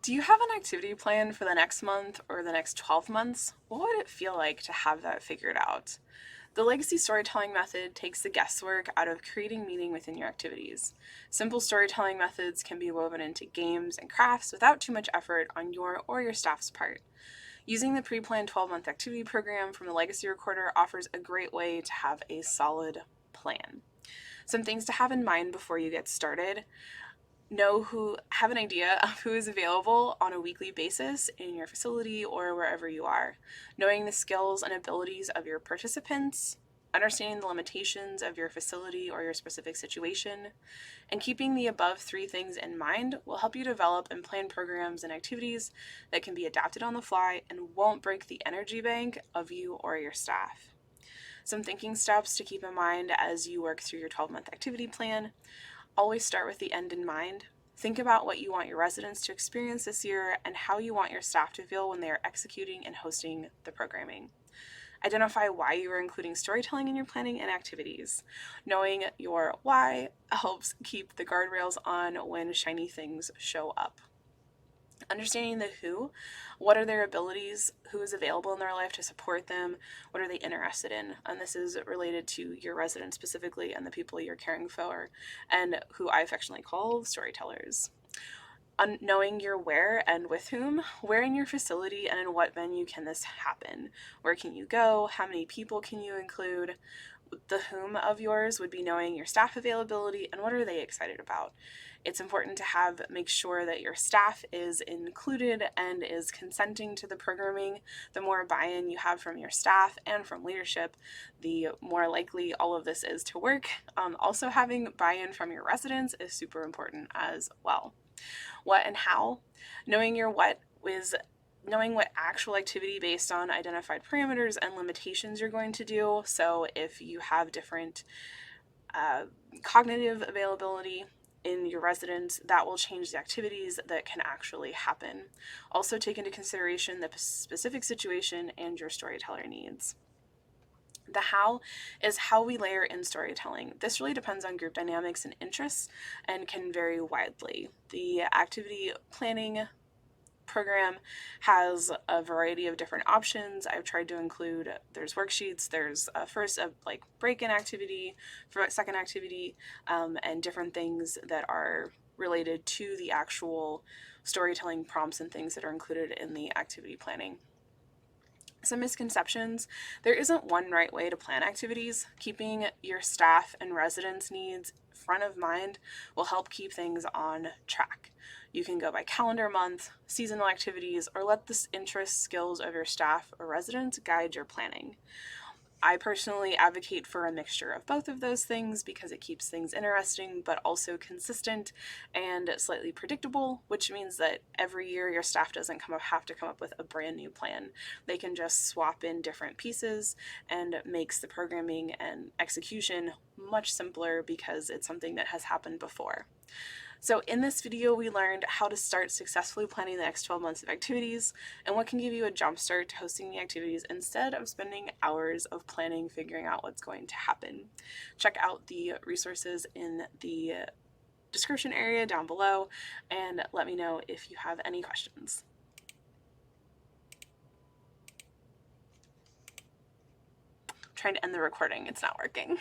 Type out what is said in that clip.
Do you have an activity plan for the next month or the next 12 months? What would it feel like to have that figured out? The legacy storytelling method takes the guesswork out of creating meaning within your activities. Simple storytelling methods can be woven into games and crafts without too much effort on your or your staff's part. Using the pre-planned 12-month activity program from the Legacy Recorder offers a great way to have a solid plan. Some things to have in mind before you get started. Have an idea of who is available on a weekly basis in your facility or wherever you are. Knowing the skills and abilities of your participants, understanding the limitations of your facility or your specific situation, and keeping the above three things in mind will help you develop and plan programs and activities that can be adapted on the fly and won't break the energy bank of you or your staff. Some thinking steps to keep in mind as you work through your 12-month activity plan. Always start with the end in mind. Think about what you want your residents to experience this year and how you want your staff to feel when they are executing and hosting the programming. Identify why you are including storytelling in your planning and activities. Knowing your why helps keep the guardrails on when shiny things show up. Understanding the who, what are their abilities, who is available in their life to support them, what are they interested in, and this is related to your residents specifically and the people you're caring for, and who I affectionately call storytellers. Knowing your where and with whom, where in your facility and in what venue can this happen, where can you go, how many people can you include. The whom of yours would be knowing your staff availability and what are they excited about. It's important to make sure that your staff is included and is consenting to the programming. The more buy-in you have from your staff and from leadership, the more likely all of this is to work. Also having buy-in from your residents is super important as well. What and how, knowing your what is knowing what actual activity based on identified parameters and limitations you're going to do. So if you have different cognitive availability in your residents, that will change the activities that can actually happen. Also take into consideration the specific situation and your storyteller needs. The how is how we layer in storytelling. This really depends on group dynamics and interests and can vary widely. The activity planning program has a variety of different options. I've tried to include, there's worksheets, there's a break-in activity, for second activity, and different things that are related to the actual storytelling prompts and things that are included in the activity planning. Some misconceptions. There isn't one right way to plan activities. Keeping your staff and residents' needs front of mind will help keep things on track. You can go by calendar month, seasonal activities, or let the interests, skills of your staff or residents guide your planning. I personally advocate for a mixture of both of those things because it keeps things interesting but also consistent and slightly predictable, which means that every year your staff doesn't have to come up with a brand new plan. They can just swap in different pieces and makes the programming and execution much simpler because it's something that has happened before. So in this video, we learned how to start successfully planning the next 12 months of activities and what can give you a jump start to hosting the activities instead of spending hours of planning, figuring out what's going to happen. Check out the resources in the description area down below and let me know if you have any questions. I'm trying to end the recording, it's not working.